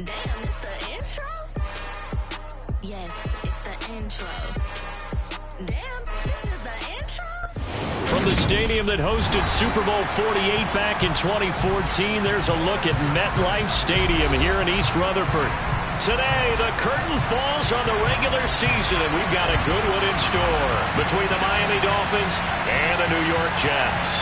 Damn, it's the intro? Yes, it's the intro. Damn, this is the intro? From the stadium that hosted Super Bowl 48 back in 2014, there's a look at MetLife Stadium here in East Rutherford. Today, the curtain falls on the regular season, and we've got a good one in store between the Miami Dolphins and the New York Jets.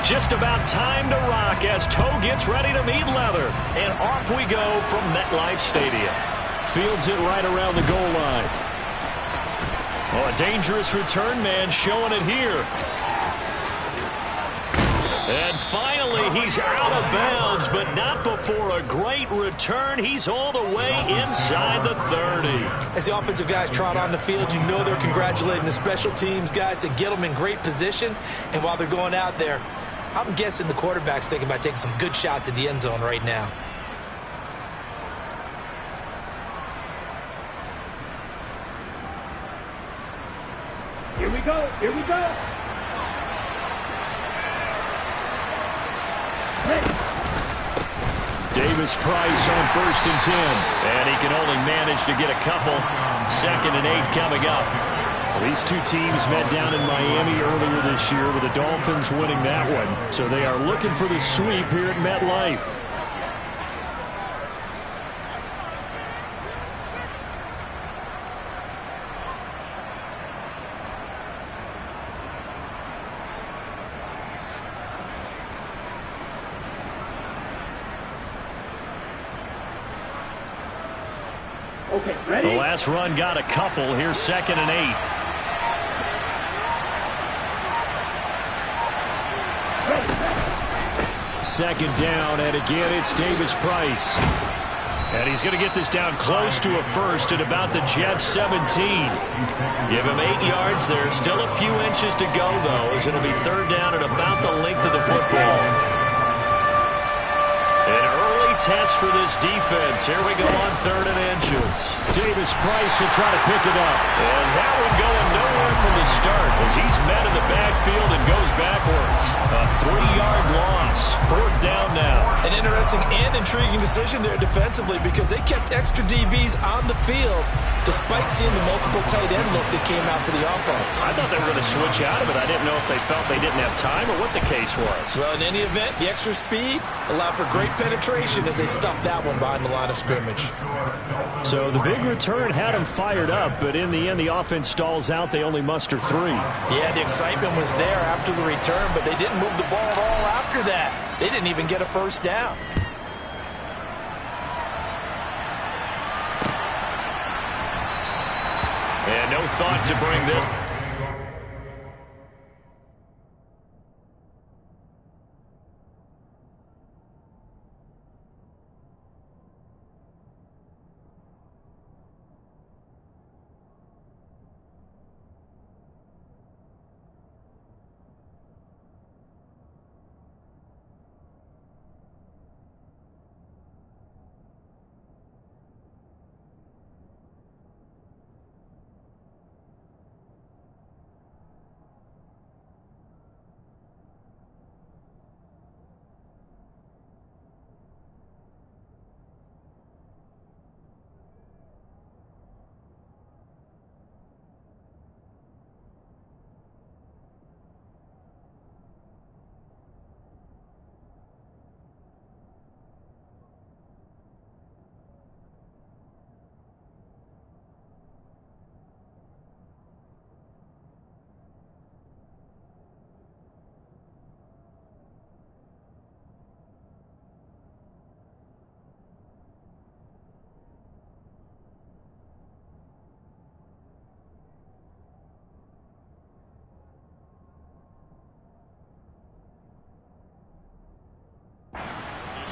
Just about time to rock as toe gets ready to meet leather. And off we go from MetLife Stadium. Fields it right around the goal line. Oh, a dangerous return man showing it here. And finally, he's out of bounds, but not before a great return. He's all the way inside the 30. As the offensive guys trot on the field, you know they're congratulating the special teams guys to get them in great position. And while they're going out there, I'm guessing the quarterback's thinking about taking some good shots at the end zone right now. Here we go. Here we go. Hey. Davis Price on 1st and 10. And he can only manage to get a couple. 2nd and 8 coming up. These two teams met down in Miami earlier this year with the Dolphins winning that one. So they are looking for the sweep here at MetLife. Okay, ready? The last run got a couple. Here's 2nd and 8. Second down, and again it's Davis Price. And he's going to get this down close to a first at about the Jets 17. Give him 8 yards there. Still a few inches to go, though, as it'll be 3rd down at about the length of the football. An early test for this defense. Here we go on 3rd and inches. Davis Price will try to pick it up. And that one going nowhere from the start as he's met in the backfield and goes backwards. A 3-yard loss. 4th down now. An interesting and intriguing decision there defensively because they kept extra DBs on the field despite seeing the multiple tight end look that came out for the offense. I thought they were going to switch out of it. I didn't know if they felt they didn't have time or what the case was. Well, in any event, the extra speed allowed for great penetration as they stuffed that one behind the line of scrimmage. So the big return had them fired up, but in the end, the offense stalls out. They only muster 3. Yeah, the excitement was there after the return, but they didn't move the ball at all after that. They didn't even get a first down. And no thought to bring this.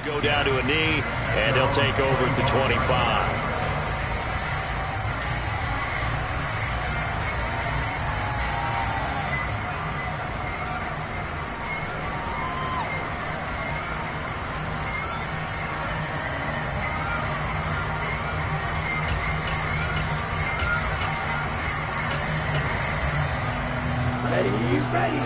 Go down to a knee, and he'll take over at the 25. Ready.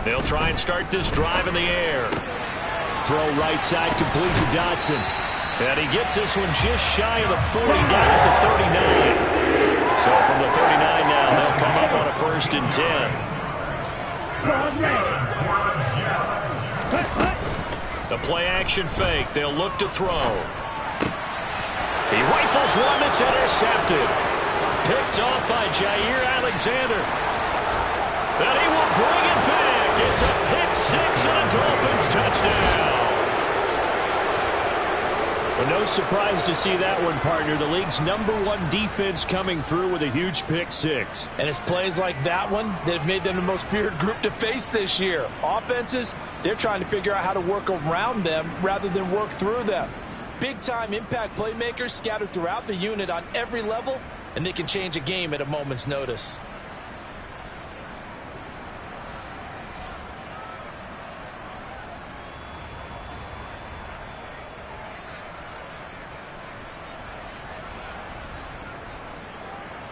They'll try and start this drive in the air. Throw right side, complete to Dotson. And he gets this one just shy of the 40, down at the 39. So from the 39 now, they'll come up on a 1st and 10. The play action fake. They'll look to throw. He rifles one that's intercepted. Picked off by Jair Alexander. And he will bring it back. It's a pick 6 and a Dolphins touchdown. Well, no surprise to see that one, partner. The league's #1 defense coming through with a huge pick 6. And it's plays like that one that have made them the most feared group to face this year. Offenses, they're trying to figure out how to work around them rather than work through them. Big-time impact playmakers scattered throughout the unit on every level, and they can change a game at a moment's notice.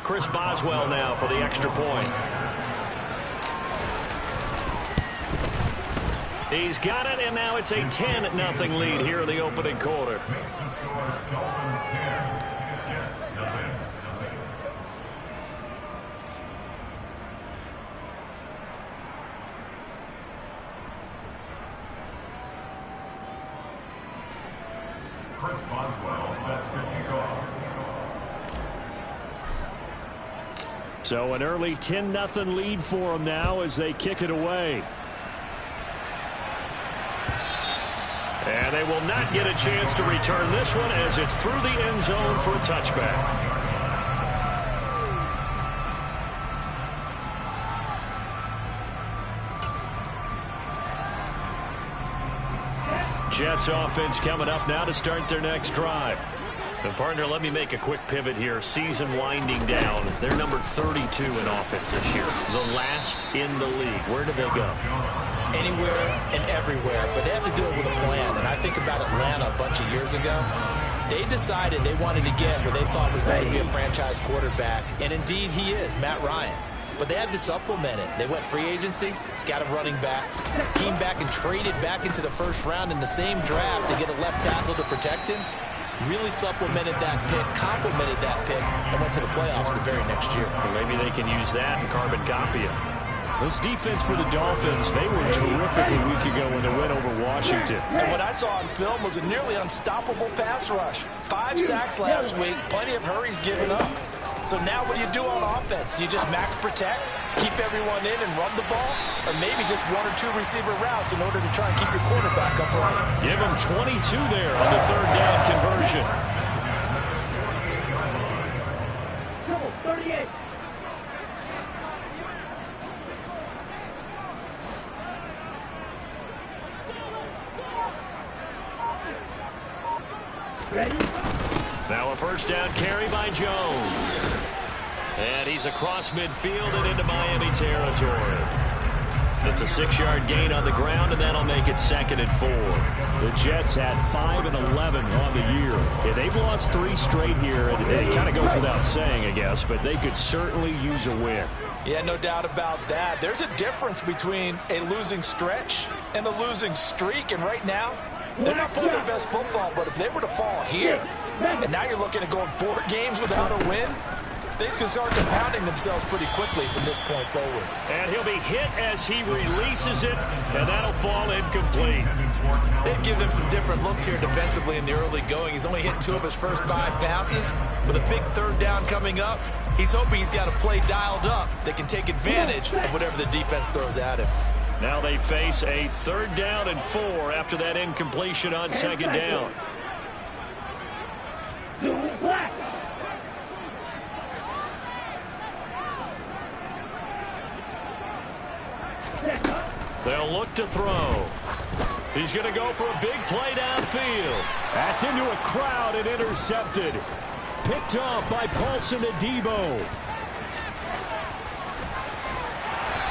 Chris Boswell now for the extra point. He's got it, and now it's a 10-0 lead here in the opening quarter. Chris Boswell set to kick off. So an early 10-0 lead for them now as they kick it away. And they will not get a chance to return this one as it's through the end zone for a touchback. Jets offense coming up now to start their next drive. And partner, let me make a quick pivot here. Season winding down. They're number 32 in offense this year. The last in the league. Where do they go? Anywhere and everywhere, but they have to do it with a plan. And I think about Atlanta a bunch of years ago. They decided they wanted to get what they thought was going to be a franchise quarterback, and indeed he is, Matt Ryan. But they had to supplement it. They went free agency, got a running back, came back and traded back into the first round in the same draft to get a left tackle to protect him. Really supplemented that pick, complemented that pick, and went to the playoffs the very next year. Well, maybe they can use that and carbon copy it. This defense for the Dolphins, they were terrific a week ago when they went over Washington. And what I saw on film was a nearly unstoppable pass rush. 5 sacks last week, plenty of hurries given up. So now what do you do on offense? You just max protect, keep everyone in and run the ball, or maybe just 1 or 2 receiver routes in order to try and keep your quarterback upright. Give him 22 there on the 3rd down conversion. 38. Ready? Now a 1st down carry by Jones. And he's across midfield and into Miami territory. It's a 6-yard gain on the ground, and that'll make it 2nd and 4. The Jets had 5 and 11 on the year. Yeah, they've lost 3 straight here, and it kind of goes without saying, I guess, but they could certainly use a win. Yeah, no doubt about that. There's a difference between a losing stretch and a losing streak, and right now, they're not playing their best football, but if they were to fall here, and now you're looking at going 4 games without a win, things can start compounding themselves pretty quickly from this point forward. And he'll be hit as he releases it, and that'll fall incomplete. They've given him some different looks here defensively in the early going. He's only hit 2 of his first 5 passes. With a big 3rd down coming up, he's hoping he's got a play dialed up that can take advantage of whatever the defense throws at him. Now they face a 3rd down and 4 after that incompletion on 2nd down. They'll look to throw. He's going to go for a big play downfield. That's into a crowd and intercepted. Picked off by Paulson Adebo.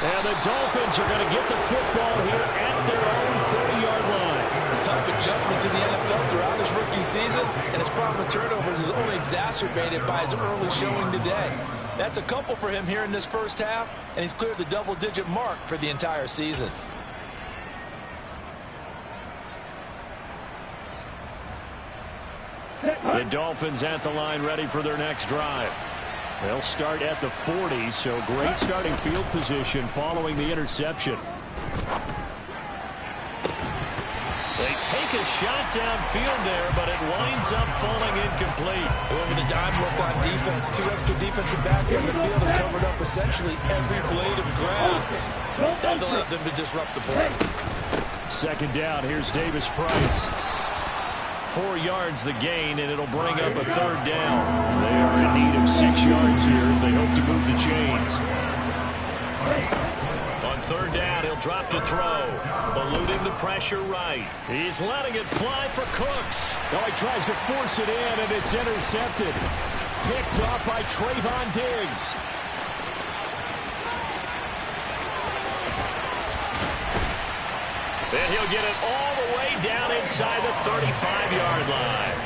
And the Dolphins are going to get the football here at their own 40-yard line. A tough adjustment to the NFL throughout his rookie season, and his problem with turnovers is only exacerbated by his early showing today. That's a couple for him here in this first half, and he's cleared the double-digit mark for the entire season. The Dolphins at the line, ready for their next drive. They'll start at the 40, so great starting field position following the interception. They take a shot downfield there, but it winds up falling incomplete. Whoever the dime looked on defense, 2 extra defensive backs on the field have covered up essentially every blade of grass. That allowed them to disrupt the play. Second down, here's Davis Price. 4 yards the gain, and it'll bring up a third down. They are in need of 6 yards here if they hope to move the chains. On third down, he'll drop to throw. Eluding the pressure right. He's letting it fly for Cooks. Now he tries to force it in, and it's intercepted. Picked off by Trayvon Diggs. And he'll get it all the way down inside the 35-yard line.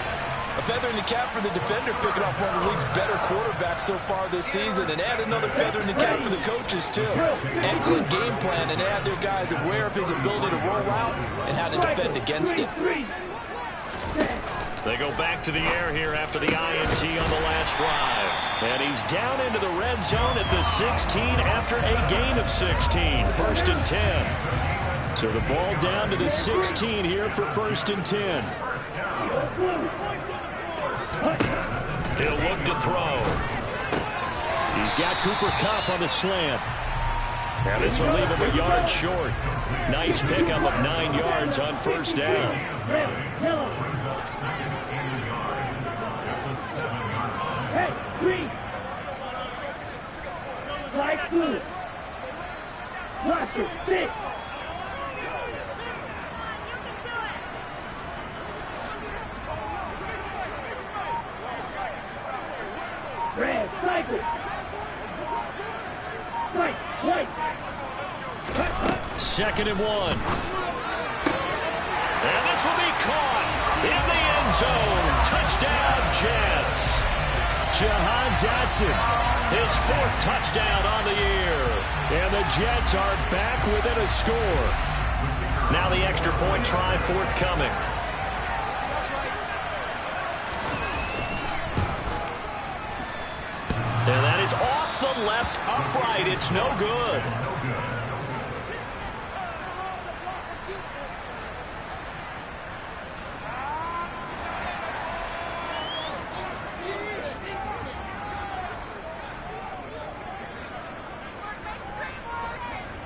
A feather in the cap for the defender, picking off one of the league's better quarterbacks so far this season, and add another feather in the cap for the coaches, too. Excellent game plan, and add their guys aware of his ability to roll out and how to defend against it. They go back to the air here after the INT on the last drive. And he's down into the red zone at the 16 after a gain of 16. First and 10. So the ball down to the 16 here for first and 10. He'll look to throw. He's got Cooper Kupp on the slant. And this will leave him a yard short. Nice pickup of 9 yards on first down. Hey, green. Like blue. Roster, 6. Red, cycle. White. Second and 1. And this will be caught in the end zone. Touchdown, Jets. Jahan Dotson, his 4th touchdown on the year. And the Jets are back within a score. Now the extra point try forthcoming. And that is off the left upright. It's no good.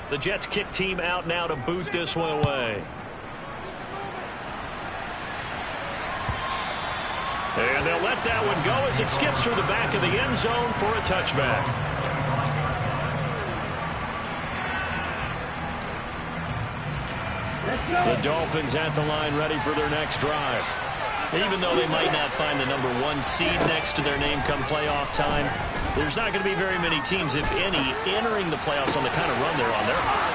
The Jets kick team out now to boot this one away. And they'll let that one go as it skips through the back of the end zone for a touchback. The Dolphins at the line ready for their next drive. Even though they might not find the number 1 seed next to their name come playoff time, there's not going to be very many teams, if any, entering the playoffs on the kind of run they're on. They're hot.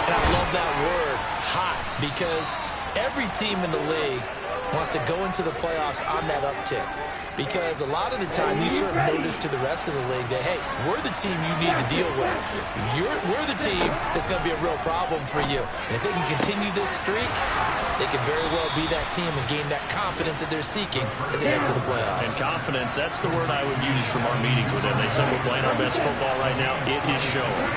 And I love that word, hot, because every team in the league wants to go into the playoffs on that uptick. Because a lot of the time you serve notice to the rest of the league that, hey, we're the team you need to deal with. We're the team that's going to be a real problem for you. And if they can continue this streak, they can very well be that team and gain that confidence that they're seeking as they head to the playoffs. And confidence, that's the word I would use from our meetings with them. They said we're playing our best football right now. It is showing.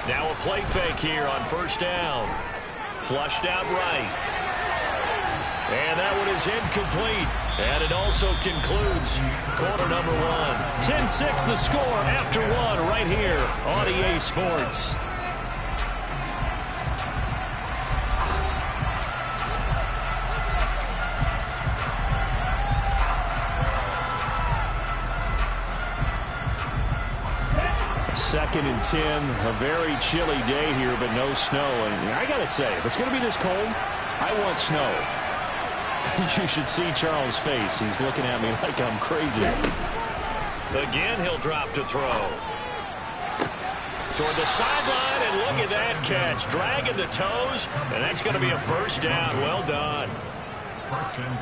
Now a play fake here on first down. Flushed out right. And that one is incomplete. And it also concludes quarter number 1. 10-6 the score after 1 right here on EA Sports. 2nd and 10. A very chilly day here, but no snow. And I got to say, if it's going to be this cold, I want snow. You should see Charles' face. He's looking at me like I'm crazy. Again, he'll drop to throw. Toward the sideline, and look at that catch. Dragging the toes, and that's going to be a first down. Well done.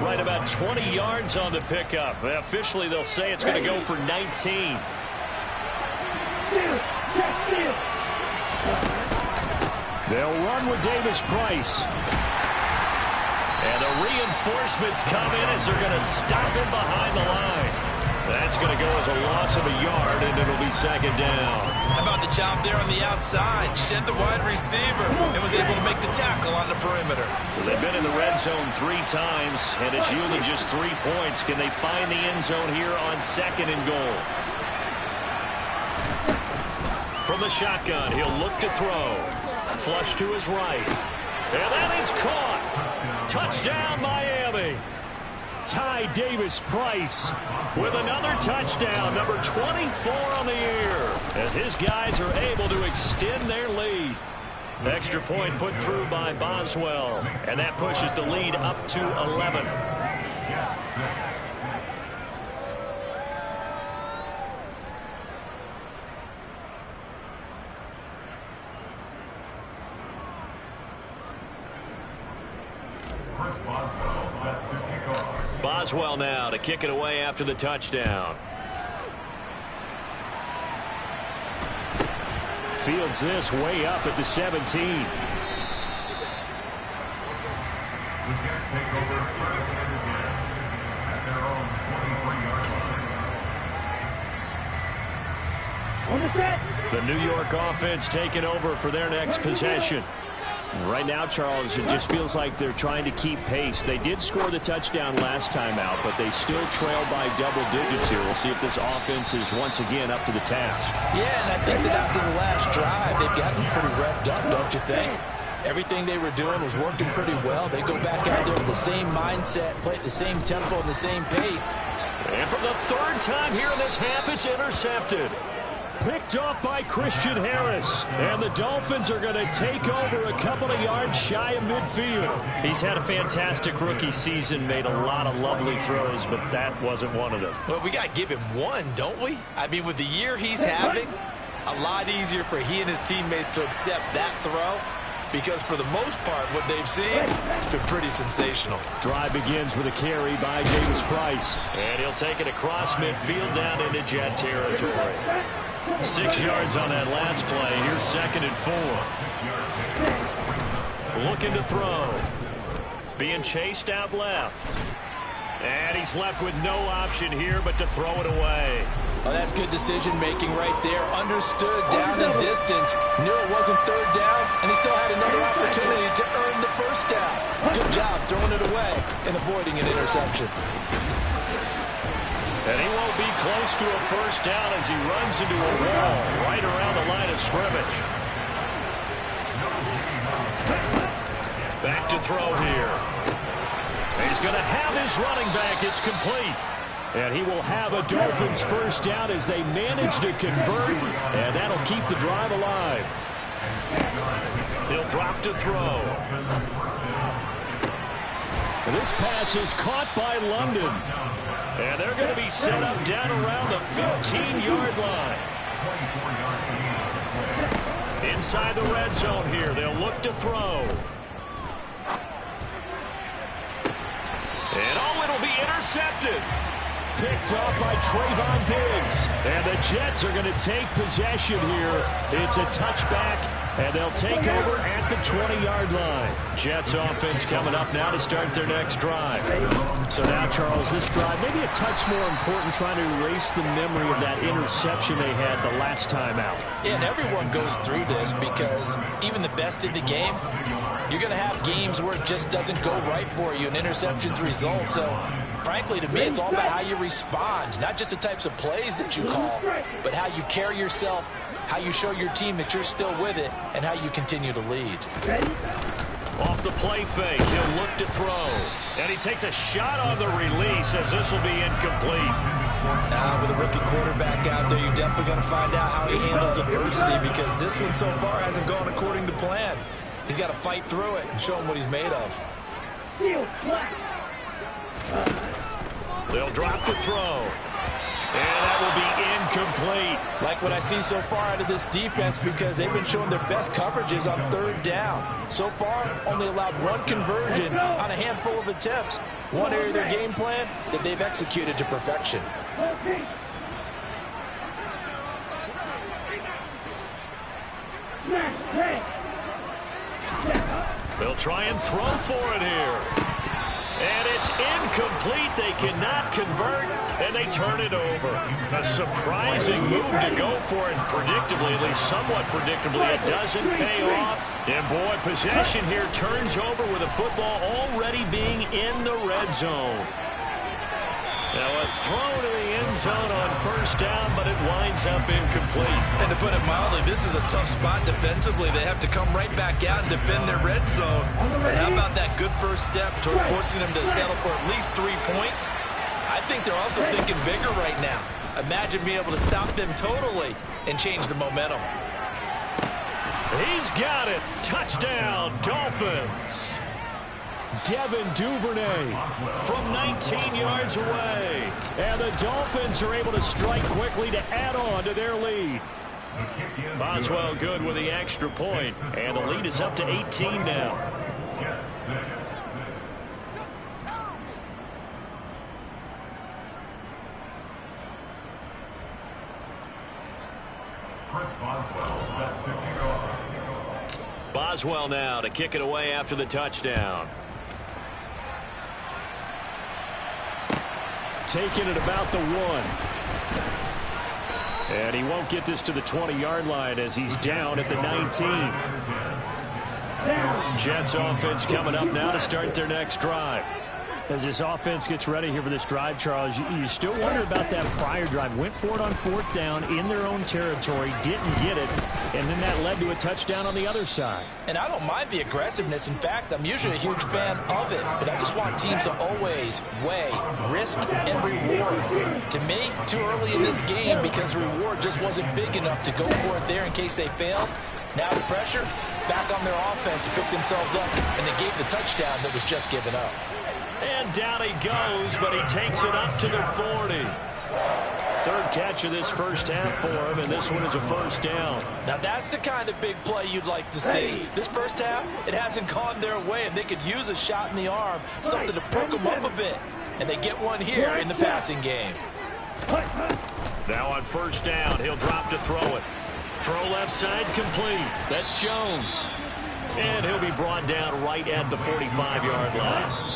Right about 20 yards on the pickup. Officially, they'll say it's going to go for 19. They'll run with Davis Price. And the reinforcements come in as they're going to stop him behind the line. That's going to go as a loss of a yard, and it'll be 2nd down. How about the job there on the outside? Shed the wide receiver and was able to make the tackle on the perimeter. So they've been in the red zone 3 times, and it's yielded just 3 points. Can they find the end zone here on 2nd and goal? From the shotgun, he'll look to throw. Flush to his right. And that is caught. Touchdown, Miami. Ty Davis Price with another touchdown, number 24 on the year, as his guys are able to extend their lead. Extra point put through by Boswell, and that pushes the lead up to 11. Boswell now to kick it away after the touchdown. Fields this way up at the 17. The Jets take over 1st and 10 at their own 23-yard line. On the set. The New York offense taking over for their next possession. Right now, Charles, it just feels like they're trying to keep pace. They did score the touchdown last time out, but they still trail by double digits here. We'll see if this offense is once again up to the task. Yeah, and I think that after the last drive, they've gotten pretty revved up, don't you think? Everything they were doing was working pretty well. They go back out there with the same mindset, play at the same tempo and the same pace. And for the 3rd time here in this half, it's intercepted. Picked off by Christian Harris. And the Dolphins are going to take over a couple of yards shy of midfield. He's had a fantastic rookie season, made a lot of lovely throws, but that wasn't one of them. Well, we got to give him one, don't we? I mean, with the year he's having, a lot easier for he and his teammates to accept that throw, because for the most part, what they've seen, it's been pretty sensational. Drive begins with a carry by Davis Price. And he'll take it across midfield down into Jet territory. 6 yards on that last play. Here's 2nd and 4. Looking to throw. Being chased out left. And he's left with no option here but to throw it away. Oh, that's good decision-making right there. Understood down and distance. Knew it wasn't 3rd down, and he still had another opportunity to earn the 1st down. Good job throwing it away and avoiding an interception. And he won't be close to a 1st down as he runs into a wall right around the line of scrimmage. Back to throw here. He's going to have his running back. It's complete. And he will have a Dolphins 1st down as they manage to convert, and that'll keep the drive alive. He'll drop to throw. And this pass is caught by London. And they're going to be set up down around the 15-yard line. Inside the red zone here, they'll look to throw. And oh, it'll be intercepted. Picked off by Trayvon Diggs. And the Jets are going to take possession here. It's a touchback, and they'll take over at the 20-yard line. Jets offense coming up now to start their next drive. So now, Charles, this drive maybe a touch more important, trying to erase the memory of that interception they had the last time out. Yeah, and everyone goes through this because even the best in the game, you're going to have games where it just doesn't go right for you and interceptions result. So, frankly, to me, it's all about how you respond, not just the types of plays that you call, but how you carry yourself, how you show your team that you're still with it, and how you continue to lead. Off the play fake, he'll look to throw. And he takes a shot on the release as this will be incomplete. With a rookie quarterback out there, you're definitely going to find out how he handles adversity, because this one so far hasn't gone according to plan. He's got to fight through it and show him what he's made of. They'll drop the throw. And that will be incomplete. Like what I see so far out of this defense, because they've been showing their best coverages on third down. So far, only allowed one conversion on a handful of attempts. One area of their game plan that they've executed to perfection. They'll try and throw for it here. And it's incomplete. They cannot convert, and they turn it over. A surprising move to go for it. Predictably, at least somewhat predictably, it doesn't pay off. And boy, possession here turns over with the football already being in the red zone. Now a throw to the end zone on first down, but it winds up incomplete. And to put it mildly, this is a tough spot defensively. They have to come right back out and defend their red zone. But how about that good first step towards forcing them to settle for at least 3 points? I think they're also thinking bigger right now. Imagine being able to stop them totally and change the momentum. He's got it. Touchdown, Dolphins. Devin Duvernay from 19 yards away. And the Dolphins are able to strike quickly to add on to their lead. Boswell good with the extra point. And the lead is up to 18 now. Chris Boswell set to kick off. Boswell now to kick it away after the touchdown. Taking it about the 1. And he won't get this to the 20-yard line as he's down at the 19. Jets offense coming up now to start their next drive. As this offense gets ready here for this drive, Charles, you still wonder about that prior drive. Went for it on 4th down in their own territory, didn't get it, and then that led to a touchdown on the other side. And I don't mind the aggressiveness. In fact, I'm usually a huge fan of it, but I just want teams to always weigh risk and reward. To me, too early in this game because the reward just wasn't big enough to go for it there in case they failed. Now the pressure back on their offense to pick themselves up, and they gave the touchdown that was just given up. And down he goes, but he takes it up to the 40. Third catch of this first half for him, and this one is a first down. Now that's the kind of big play you'd like to see. This first half, it hasn't gone their way, and they could use a shot in the arm, something to perk them up a bit. And they get one here in the passing game. Now on first down, he'll drop to throw it. Throw left side complete. That's Jones. And he'll be brought down right at the 45-yard line.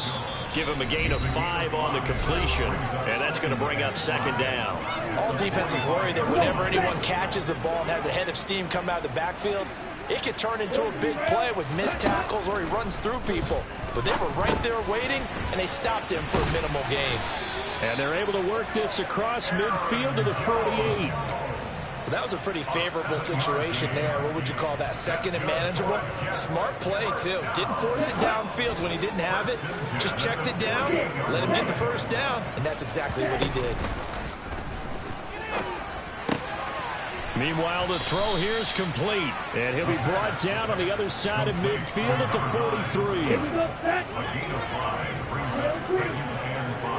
Give him a gain of 5 on the completion, and that's going to bring up second down. All defenses worry that whenever anyone catches the ball and has a head of steam come out of the backfield, it could turn into a big play with missed tackles or he runs through people. But they were right there waiting, and they stopped him for a minimal gain. And they're able to work this across midfield to the 48. Well, that was a pretty favorable situation there. What would you call that? Second and manageable? Smart play, too. Didn't force it downfield when he didn't have it. Just checked it down, let him get the first down, and that's exactly what he did. Meanwhile, the throw here is complete. And he'll be brought down on the other side of midfield at the 43. A gain of 5 brings up second and 5.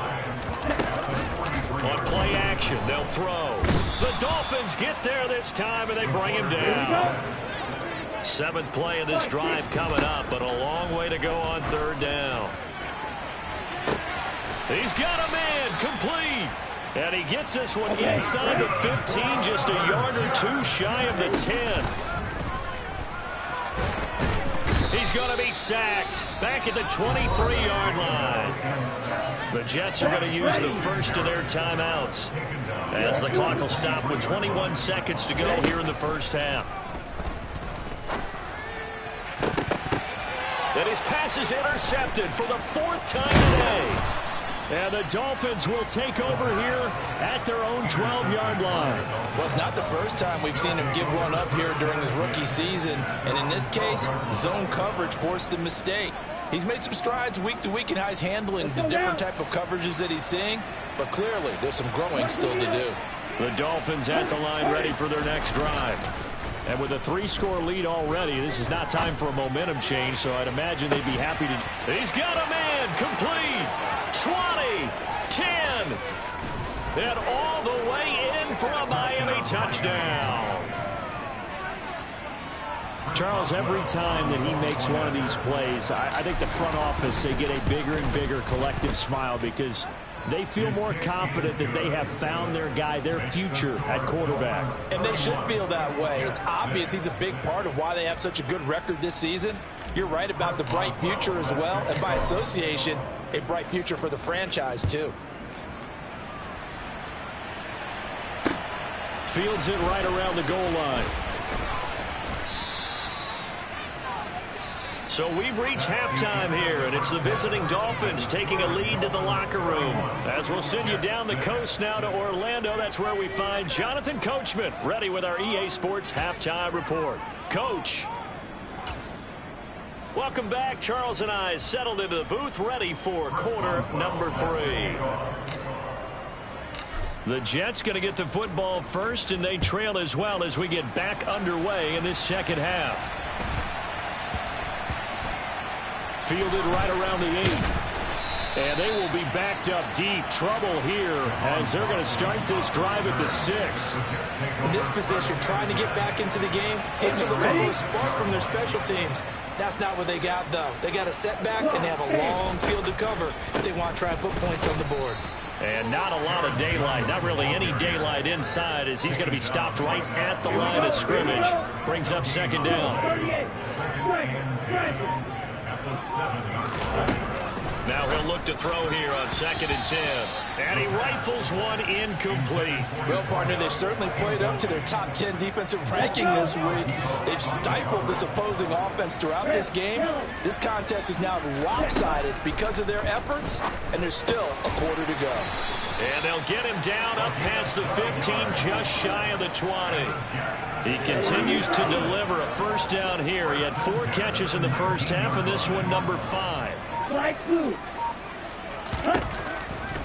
On play action, they'll throw. The Dolphins get there this time, and they bring him down. 7th play of this drive coming up, but a long way to go on third down. He's got a man, complete. And he gets this one inside the 15, just a yard or 2 shy of the 10. He's going to be sacked back at the 23-yard line. The Jets are going to use the first of their timeouts as the clock will stop with 21 seconds to go here in the first half. And his pass is intercepted for the 4th time today. And the Dolphins will take over here at their own 12-yard line. Well, it's not the first time we've seen him give one up here during his rookie season. And in this case, zone coverage forced the mistake. He's made some strides week to week in how he's handling the different type of coverages that he's seeing, but clearly there's some growing still to do. The Dolphins at the line ready for their next drive. And with a 3-score lead already, this is not time for a momentum change, so I'd imagine they'd be happy to... He's got a man complete. 20, 10, and all the way in for a Miami touchdown. Charles, every time that he makes one of these plays, I think the front office, they get a bigger and bigger collective smile because they feel more confident that they have found their guy, their future at quarterback. And they should feel that way. It's obvious he's a big part of why they have such a good record this season. You're right about the bright future as well, and by association, a bright future for the franchise too. Fields it right around the goal line. So we've reached halftime here, and it's the visiting Dolphins taking a lead to the locker room. As we'll send you down the coast now to Orlando, that's where we find Jonathan Coachman, ready with our EA Sports Halftime Report. Coach. Welcome back. Charles and I settled into the booth, ready for quarter number 3. The Jets going to get the football first, and they trail as well as we get back underway in this second half. Fielded right around the 8. And they will be backed up deep. Trouble here as they're going to start this drive at the 6. In this position, trying to get back into the game, teams are looking for a spark from their special teams. That's not what they got, though. They got a setback, and they have a long field to cover if they want to try and put points on the board. And not a lot of daylight, not really any daylight inside as he's going to be stopped right at the line of scrimmage. Brings up second down. Now he'll look to throw here on 2nd and 10. And he rifles one incomplete. Well, partner, they've certainly played up to their top 10 defensive ranking this week. They've stifled this opposing offense throughout this game. This contest is now lopsided because of their efforts, and there's still a quarter to go. And they'll get him down up past the 15, just shy of the 20. He continues to deliver a first down here. He had 4 catches in the first half, and this one number 5.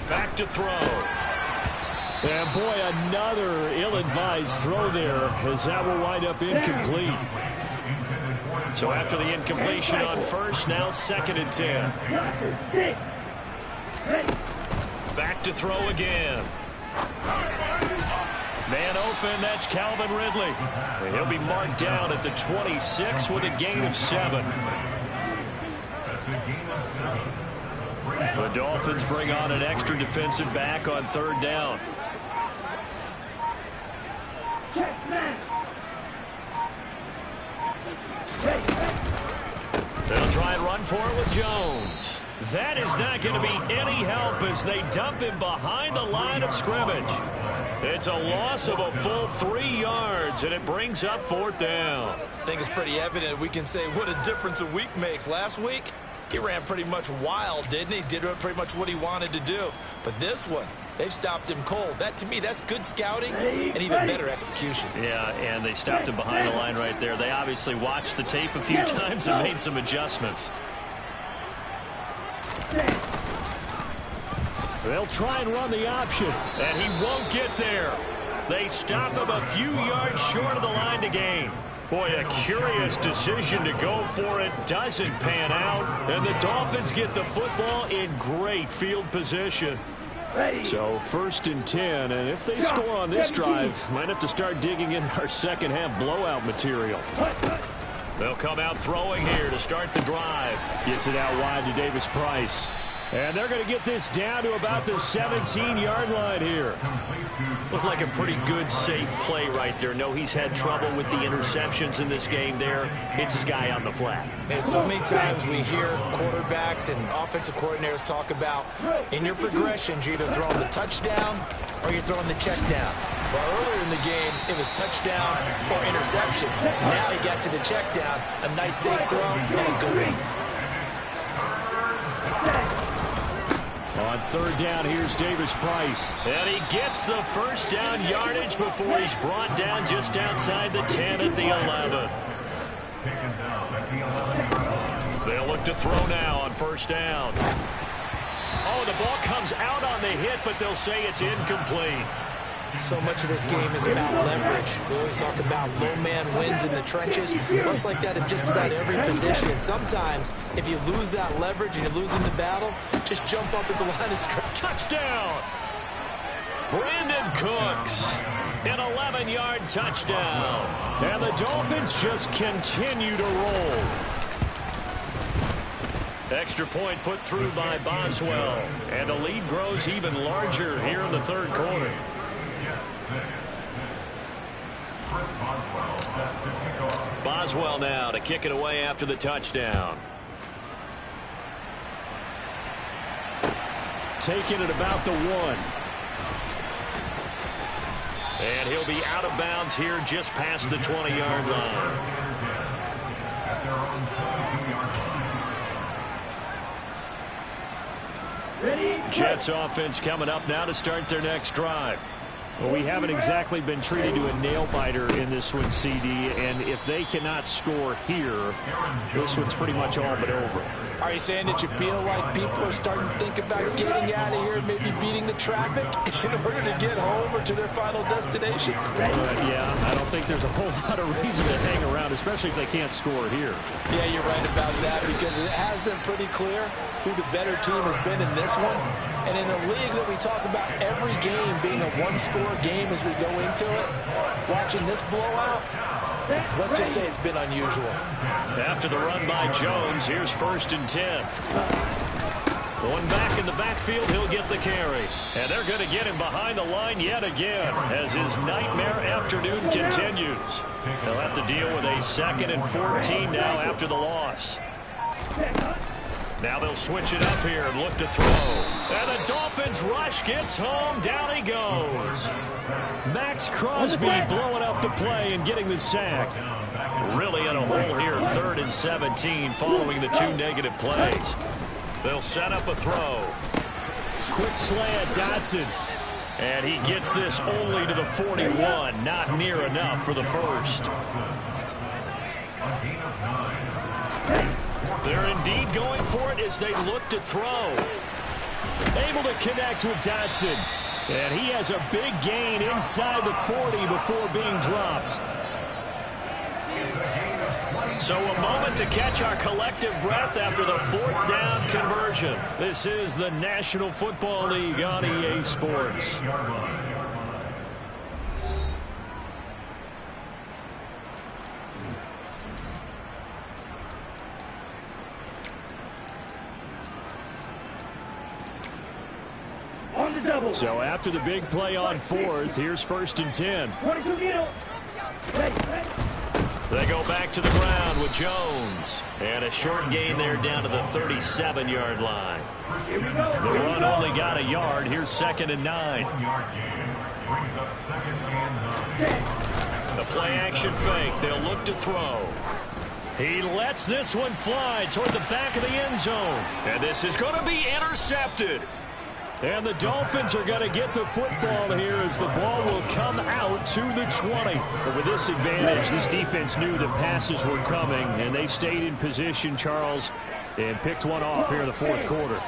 Back to throw. And boy, another ill-advised throw there as that will wind up incomplete. So after the incompletion on first, now 2nd and 10. Back to throw again. Man open, that's Calvin Ridley. And he'll be marked down at the 26 with a gain of 7. The Dolphins bring on an extra defensive back on 3rd down. They'll try and run for it with Jones. That is not going to be any help as they dump him behind the line of scrimmage. It's a loss of a full 3 yards, and it brings up 4th down. I think it's pretty evident we can say what a difference a week makes. Last week, he ran pretty much wild, didn't he? Did pretty much what he wanted to do. But this one, they've stopped him cold. That, to me, that's good scouting and even better execution. Yeah, and they stopped him behind the line right there. They obviously watched the tape a few times and made some adjustments. They'll try and run the option, and he won't get there. They stop him a few yards short of the line to gain. Boy, a curious decision to go for it. Doesn't pan out, and the Dolphins get the football in great field position. So 1st and 10, and if they score on this drive, might have to start digging in our second half blowout material. They'll come out throwing here to start the drive. Gets it out wide to Davis Price. And they're going to get this down to about the 17-yard line here. Looked like a pretty good, safe play right there. No, he's had trouble with the interceptions in this game there. Hits his guy on the flat. And so many times we hear quarterbacks and offensive coordinators talk about in your progressions, you're either throwing the touchdown or you're throwing the check down. Well, earlier in the game, it was touchdown or interception. Now he got to the check down, a nice safe throw and a good one. On 3rd down, here's Davis Price. And he gets the first down yardage before he's brought down just outside the 10 at the 11. They'll look to throw now on first down. Oh, the ball comes out on the hit, but they'll say it's incomplete. So much of this game is about leverage. We always talk about low man wins in the trenches. Well, it's like that in just about every position. And sometimes, if you lose that leverage and you're losing the battle, just jump up at the line of scrimmage. Touchdown! Brandon Cooks, an 11-yard touchdown. And the Dolphins just continue to roll. Extra point put through by Boswell. And the lead grows even larger here in the third quarter. Boswell now to kick it away after the touchdown. Taking it about the 1. And he'll be out of bounds here just past the 20-yard line. Jets offense coming up now to start their next drive. Well, we haven't exactly been treated to a nail-biter in this one, CD, and if they cannot score here, this one's pretty much all but over. Are you saying that you feel like people are starting to think about getting out of here and maybe beating the traffic in order to get home or to their final destination? Yeah, I don't think there's a whole lot of reason to hang around, especially if they can't score here. Yeah, you're right about that, because it has been pretty clear who the better team has been in this one. And in a league that we talk about every game being a one-score game as we go into it, watching this blowout, let's just say it's been unusual. After the run by Jones, here's 1st and 10. Going back in the backfield, he'll get the carry. And they're going to get him behind the line yet again as his nightmare afternoon continues. They'll have to deal with a 2nd and 14 now after the loss. Now they'll switch it up here and look to throw. And the Dolphins rush gets home. Down he goes. Max Crosby blowing up the play and getting the sack. Really in a hole here, 3rd and 17 following the 2 negative plays. They'll set up a throw. Quick slant, Dotson. And he gets this only to the 41. Not near enough for the first. They're indeed going for it as they look to throw. Able to connect with Dotson. And he has a big gain inside the 40 before being dropped. So a moment to catch our collective breath after the 4th down conversion. This is the National Football League on EA Sports. So after the big play on 4th, here's 1st and 10. They go back to the ground with Jones. And a short gain there down to the 37-yard line. The run only got a yard. Here's 2nd and 9. The play action fake. They'll look to throw. He lets this one fly toward the back of the end zone. And this is going to be intercepted. And the Dolphins are going to get the football here as the ball will come out to the 20. But with this advantage, this defense knew the passes were coming, and they stayed in position, Charles, and picked one off here in the 4th quarter.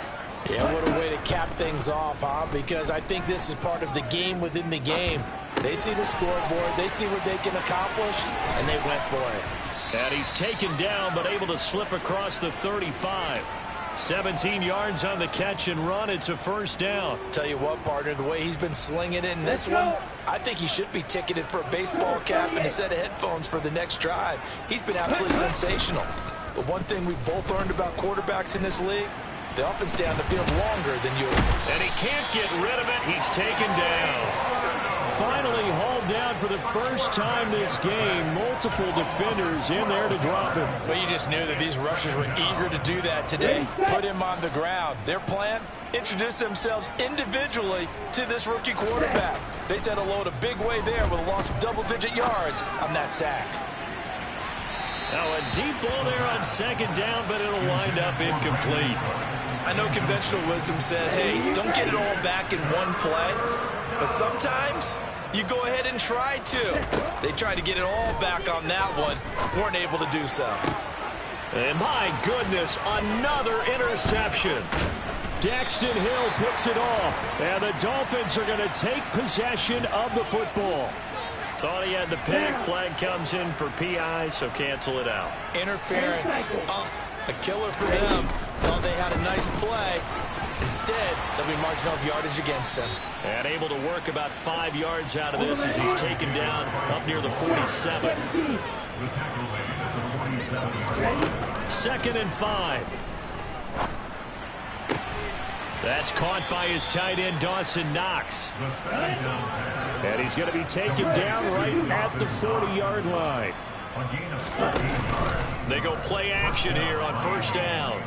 Yeah, what a way to cap things off, huh? Because I think this is part of the game within the game. They see the scoreboard, they see what they can accomplish, and they went for it. And he's taken down, but able to slip across the 35. 17 yards on the catch and run. It's a 1st down. Tell you what, partner, the way he's been slinging it in this one, I think he should be ticketed for a baseball cap and a set of headphones for the next drive. He's been absolutely sensational. But one thing we've both learned about quarterbacks in this league, the offense down the field longer than yours. And he can't get rid of it. He's taken down. Finally hauled down for the first time this game. Multiple defenders in there to drop him. Well, you just knew that these rushers were eager to do that today. Put him on the ground. Their plan, introduce themselves individually to this rookie quarterback. They said hello to Big Way there with a loss of double-digit yards on that sack. Now a deep ball there on 2nd down, but it'll wind up incomplete. I know conventional wisdom says, hey, don't get it all back in one play. But sometimes you go ahead and try to. They tried to get it all back on that one. Weren't able to do so. And my goodness, another interception. Daxton Hill picks it off, and the Dolphins are going to take possession of the football. Thought he had the pick. Flag comes in for PI, so cancel it out. Interference. A killer for them. Thought they had a nice play. Instead, they'll be marginal yardage against them. And able to work about 5 yards out of this as he's taken down up near the 47. 2nd and 5. That's caught by his tight end, Dawson Knox. And he's going to be taken down right at the 40-yard line. They go play action here on 1st down.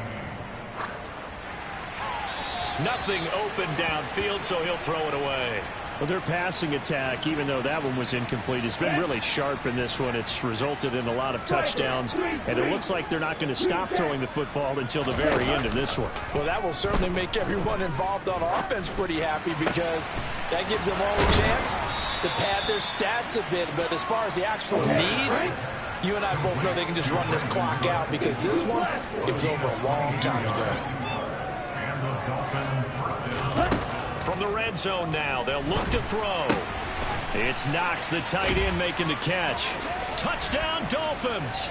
Nothing open downfield, so he'll throw it away. Well, their passing attack, even though that one was incomplete, has been really sharp in this one. It's resulted in a lot of touchdowns, and it looks like they're not going to stop throwing the football until the very end of this one. Well, that will certainly make everyone involved on offense pretty happy because that gives them all a chance to pad their stats a bit. But as far as the actual need, you and I both know they can just run this clock out because this one, it was over a long time ago. From the red zone now, they'll look to throw. It's Knox, the tight end, making the catch. Touchdown, Dolphins.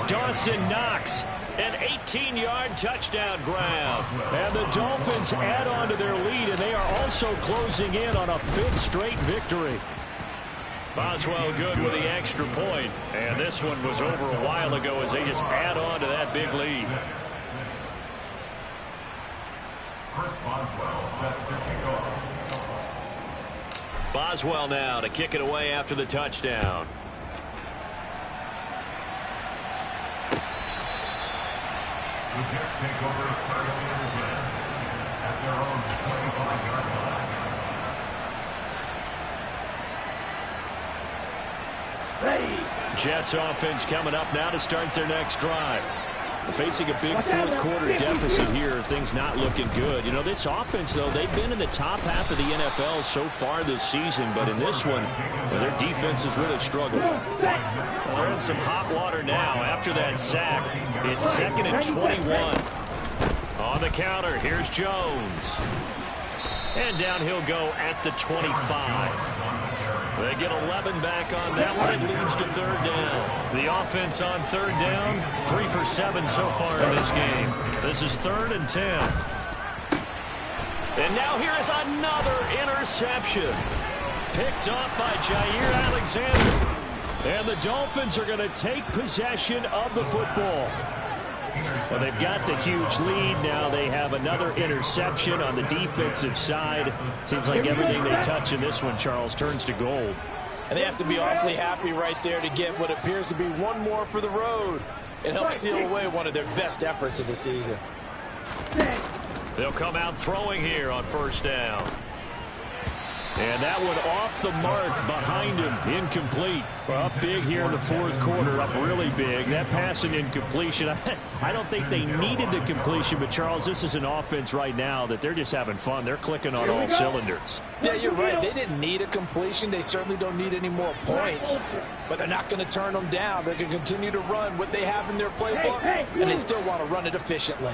Dawson Knox, an 18-yard touchdown grab. And the Dolphins add on to their lead, and they are also closing in on a 5th straight victory. Boswell good with the extra point. And this one was over a while ago as they just add on to that big lead. Boswell now to kick it away after the touchdown. The Jets take over 1st and 10 at their own 25-yard line. Jets offense coming up now to start their next drive. Facing a big 4th quarter deficit here, things not looking good. You know, this offense, though, they've been in the top half of the NFL so far this season, but in this one, well, their defense has really struggled. Well, they're in some hot water now after that sack. It's 2nd and 21. On the counter, here's Jones. And down he'll go at the 25. They get 11 back on that one. It leads to 3rd down. The offense on 3rd down, 3 for 7 so far in this game. This is 3rd and 10. And now here is another interception. Picked off by Jair Alexander. And the Dolphins are going to take possession of the football. Well, they've got the huge lead. Now they have another interception on the defensive side. Seems like everything they touch in this one, Charles, turns to gold. And they have to be awfully happy right there to get what appears to be one more for the road. It helps seal away one of their best efforts of the season. They'll come out throwing here on 1st down. And that one off the mark behind him, incomplete. Up big here in the 4th quarter, up really big. That pass and incompletion, I don't think they needed the completion, but Charles, this is an offense right now that they're just having fun. They're clicking on all cylinders. Yeah, you're right. They didn't need a completion. They certainly don't need any more points, but they're not going to turn them down. They're going to continue to run what they have in their playbook, and they still want to run it efficiently.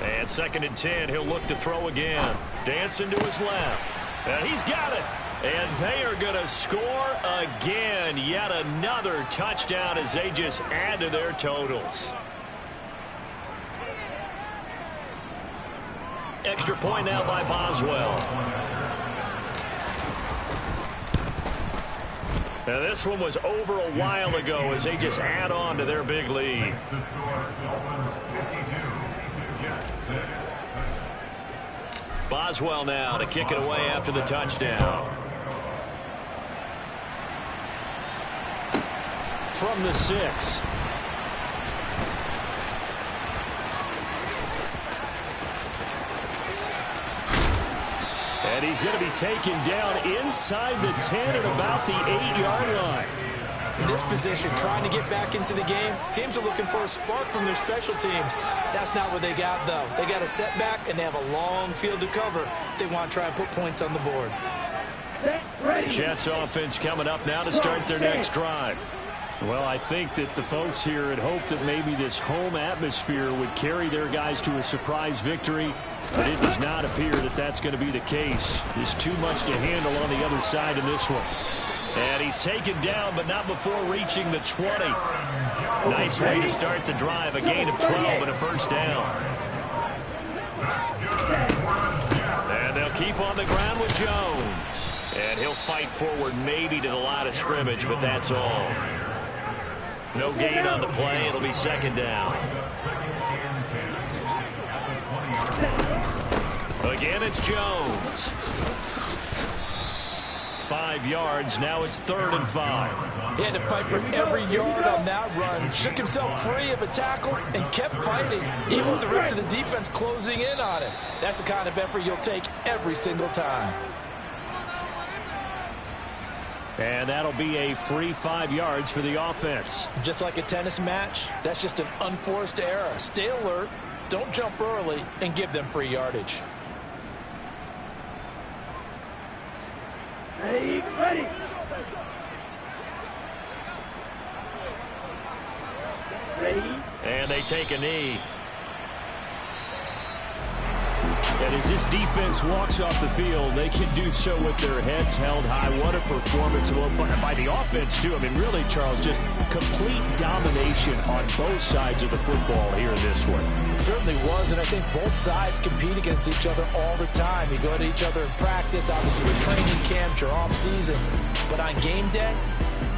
And 2nd and 10, he'll look to throw again. Dancing to his left. And he's got it. And they are going to score again. Yet another touchdown as they just add to their totals. Extra point now by Boswell. Now this one was over a while ago as they just add on to their big lead. Boswell now to kick it away after the touchdown. From the 6. And he's going to be taken down inside the 10 at about the 8-yard line. In this position, trying to get back into the game, teams are looking for a spark from their special teams. That's not what they got, though. They got a setback, and they have a long field to cover if they want to try and put points on the board. Jets offense coming up now to start their next drive. Well, I think that the folks here had hoped that maybe this home atmosphere would carry their guys to a surprise victory, but it does not appear that that's going to be the case. There's too much to handle on the other side in this one. And he's taken down, but not before reaching the 20. Nice way to start the drive, a gain of 12 and a first down. And they'll keep on the ground with Jones. And he'll fight forward maybe to the line of scrimmage, but that's all. No gain on the play. It'll be second down. Again, it's Jones. 5 yards. Now it's 3rd and 5. He had to fight for every yard on that run. Shook himself free of a tackle and kept fighting, even with the rest of the defense closing in on him. That's the kind of effort you'll take every single time. And that'll be a free 5 yards for the offense. Just like a tennis match, that's just an unforced error. Stay alert, don't jump early, and give them free yardage. Ready. And they take a knee. And as this defense walks off the field, they can do so with their heads held high. What a performance by the offense, too. I mean, really, Charles, just complete domination on both sides of the football here in this one. It certainly was, and I think both sides compete against each other all the time. You go to each other in practice, obviously with training camps, your off-season. But on game day,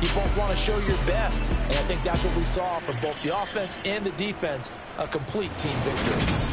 you both want to show your best. And I think that's what we saw from both the offense and the defense, a complete team victory.